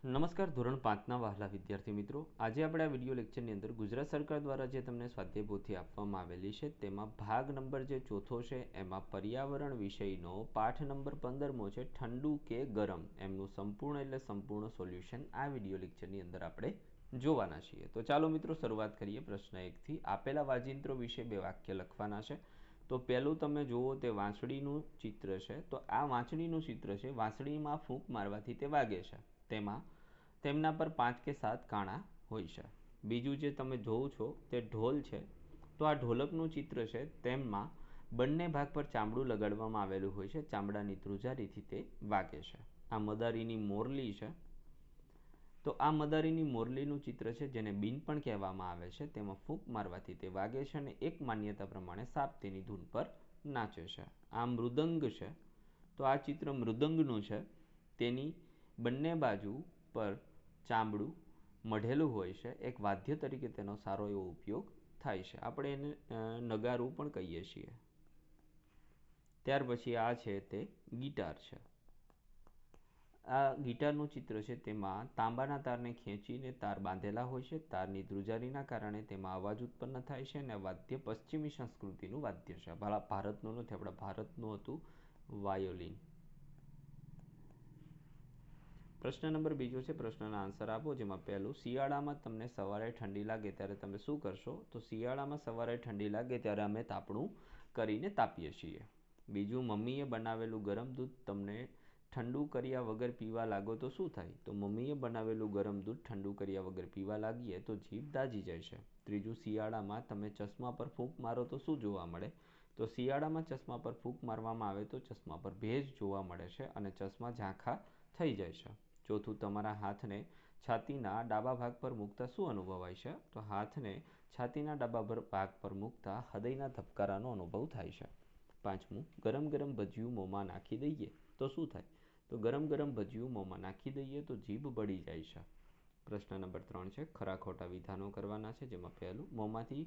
નમસ્કાર ધોરણ 5ના વહાલા વિદ્યાર્થી મિત્રો, આજે આપણે આ વિડીયો લેક્ચરની અંદર ગુજરાત સરકાર દ્વારા જે તમને સ્વાધ્યાય પોથી આપવામાં આવેલી છે તેમાં ભાગ નંબર જે ચોથો છે એમાં પર્યાવરણ વિષયનો પાઠ નંબર 15મો છે ઠંડુ કે ગરમ એમનું સંપૂર્ણ એટલે સંપૂર્ણ સોલ્યુશન આ વિડીયો લેક્ચરની અંદર આપણે જોવાના છીએ। તો ચાલો મિત્રો શરૂઆત કરીએ પ્રશ્ન 1થી। આપેલા વાજિંત્રો વિશે બે વાક્ય લખવાના છે। તો પહેલું તમે જુઓ તે વાંસળીનું ચિત્ર છે। તો આ વાંસળીનું ચિત્ર છે, વાંસળીમાં ફૂંક મારવાથી તે વાગે છે, તેમાં તેમના પર 5 કે 7 કાણા હોય છે। બીજું જે તમે જોવો છો તે ઢોલ છે। તો આ ઢોલકનું ચિત્ર છે, તેમાં બંને ભાગ પર ચામડું લગાડવામાં આવેલું હોય છે, ચામડાની ધ્રુજારીથી તે વાગે છે। આ મદારીની મોરલી છે। તો આ મદારીની મોરલીનું ચિત્ર છે, જેને બીન પણ કહેવામાં આવે છે, તેમાં ફૂંક મારવાથી તે વાગે છે અને એક માન્યતા પ્રમાણે સાપ તેની ધૂન પર નાચે છે। આ મૃદંગ છે। તો આ ચિત્ર મૃદંગનું છે, તેની બંને બાજુ પર ચામડું મઢેલું હોય છે, એક વાદ્ય તરીકે તેનો સારો એવો ઉપયોગ થાય છે, આપણે એને નગારું પણ કહીએ છીએ। ત્યાર પછી આ છે તે ગિટાર છે। આ ગિટારનું ચિત્ર છે, તેમાં તાંબાના તારને ખેંચીને તાર બાંધેલા હોય છે, તારની ધ્રુજારીના કારણે તેમાં અવાજ ઉત્પન્ન થાય છે અને વાદ્ય પશ્ચિમી સંસ્કૃતિનું વાદ્ય છે, ભારતનું નથી, આપણા ભારતનું હતું વાયોલિન। પ્રશ્ન નંબર 2 છે, પ્રશ્નના આન્સર આપો, જેમાં પહેલું શિયાળામાં તમને સવારે ઠંડી લાગે ત્યારે તમે શું કરશો? તો શિયાળામાં સવારે ઠંડી લાગે ત્યારે અમે તાપણું કરીને તાપીએ છીએ। બીજું, મમ્મીએ બનાવેલું ગરમ દૂધ તમને ઠંડુ કર્યા વગર પીવા લાગો તો શું થાય? તો મમ્મીએ બનાવેલું ગરમ દૂધ ઠંડુ કર્યા વગર પીવા લાગીએ તો જીભ દાજી જાય છે। ત્રીજું, શિયાળામાં તમે ચશ્મા પર ફૂંક મારો તો શું જોવા મળે? તો શિયાળામાં ચશ્મા પર ફૂંક મારવામાં આવે તો ચશ્મા પર ભેજ જોવા મળે છે અને ચશ્મા ઝાંખા થઈ જાય છે। ચોથું, તમારા હાથને છાતીના ડાબા ભાગ પર મૂકતા શું અનુભવાય છે? તો હાથને છાતીના ડાબા ભાગ પર મૂકતા હૃદયના ધબકારાનો અનુભવ થાય છે। પાંચમું, ગરમ ગરમ ભજીયું મોંમાં નાખી દઈએ તો શું થાય? તો ગરમ ગરમ ભજીયું મોંમાં નાખી દઈએ તો જીભ બળી જાય છે। પ્રશ્ન નંબર 3 છે, ખરા ખોટા વિધાનો કરવાના છે, જેમાં પહેલું, મોંમાંથી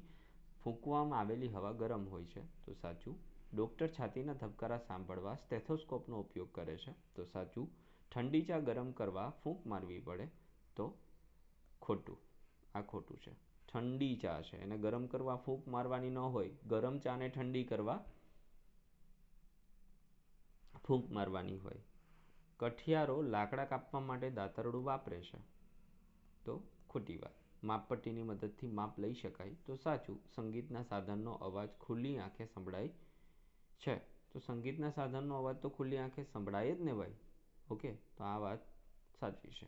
ફૂંકવામાં આવેલી હવા ગરમ હોય છે, તો સાચું। ડૉક્ટર છાતીના ધબકારા સાંભળવા સ્ટેથોસ્કોપનો ઉપયોગ કરે છે, તો સાચું। ઠંડી ચા ગરમ કરવા ફૂંક મારવી પડે, તો ખોટું, આ ખોટું છે। ઠંડી ચા છે, એને ગરમ કરવા ફૂંક મારવાની ન હોય, ગરમ ચાને ઠંડી કરવા ફૂંક મારવાની હોય। કઠિયારો લાકડા કાપવા માટે દાતરડું વાપરે છે, તો ખોટી વાત। માપપટ્ટીની મદદથી માપ લઈ શકાય, તો સાચું। સંગીતના સાધનનો અવાજ ખુલ્લી આંખે સંભળાય છે, તો સંગીતના સાધનનો અવાજ તો ખુલ્લી આંખે સંભળાય જ ને ભાઈ, ઓકે, તો આ વાત સાચી છે।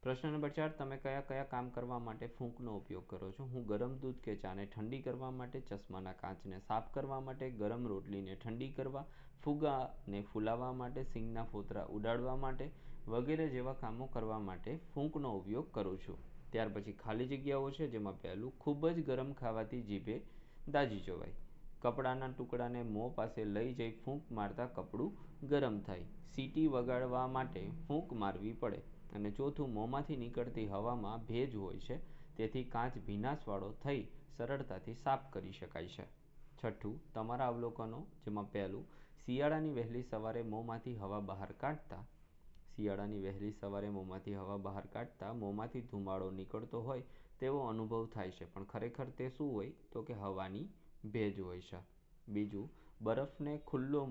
પ્રશ્ન નંબર 4, તમે કયા કયા કામ કરવા માટે ફૂંકનો ઉપયોગ કરો છો? હું ગરમ દૂધ કે ચાને ઠંડી કરવા માટે, ચશ્માના કાચને સાફ કરવા માટે, ગરમ રોટલીને ઠંડી કરવા, ફુગ્ગાને ફૂલાવવા માટે, સિંગના ફોતરા ઉડાડવા માટે વગેરે જેવા કામો કરવા માટે ફૂંકનો ઉપયોગ કરું છું। ત્યાર પછી ખાલી જગ્યાઓ છે, જેમાં પહેલું, ખૂબ જ ગરમ ખાવાથી જીભે દાજી જવાય, કપડાના ટુકડાને મોં પાસે લઈ જઈ ફૂંક મારતા કપડું ગરમ થાય, સીટી વગાડવા માટે ફૂંક મારવી પડે, અને ચોથું, મોંમાંથી નીકળતી હવામાં ભેજ હોય છે, તેથી કાચ ભીનાશવાળો થઈ સરળતાથી સાફ કરી શકાય છે। છઠ્ઠું, તમારા અવલોકનો, જેમાં પહેલું, શિયાળાની વહેલી સવારે મોંમાંથી હવા બહાર કાઢતા, શિયાળાની વહેલી સવારે મોંમાંથી હવા બહાર કાઢતા મોંમાંથી ધુમાડો નીકળતો હોય તેવો અનુભવ થાય છે, પણ ખરેખર તે શું હોય? તો કે હવાની ભેજ હોય છે। બીજું, બરફને ખુલ્લો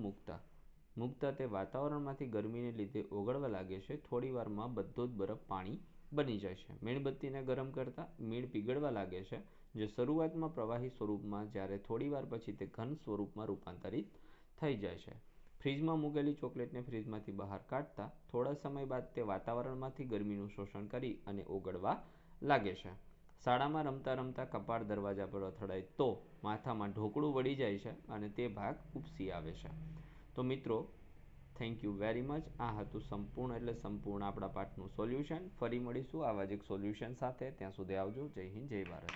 મૂકતા તે વાતાવરણમાંથી ગરમીને લીધે ઓગળવા લાગે છે, થોડી વારમાં બધો જ બરફ પાણી બની જાય છે। મીણબત્તીને ગરમ કરતા મીણ પીગળવા લાગે છે, જે શરૂઆતમાં પ્રવાહી સ્વરૂપમાં, જ્યારે થોડી વાર પછી તે ઘન સ્વરૂપમાં રૂપાંતરિત થઈ જાય છે। ફ્રીજમાં મૂકેલી ચોકલેટને ફ્રીજમાંથી બહાર કાઢતા થોડા સમય બાદ તે વાતાવરણમાંથી ગરમીનું શોષણ કરી અને ઓગળવા લાગે છે। શાળામાં રમતા રમતા કપાળ દરવાજા પર અથડાય તો માથામાં ઢોકળું વળી જાય છે અને તે ભાગ ઉપસી આવે છે। તો મિત્રો, થેન્ક યુ વેરી મચ। આ હતું સંપૂર્ણ એટલે સંપૂર્ણ આપણા પાઠનું સોલ્યુશન। ફરી મળીશું આવા જ એક સોલ્યુશન સાથે, ત્યાં સુધી આવજો। જય હિન્દ, જય ભારત।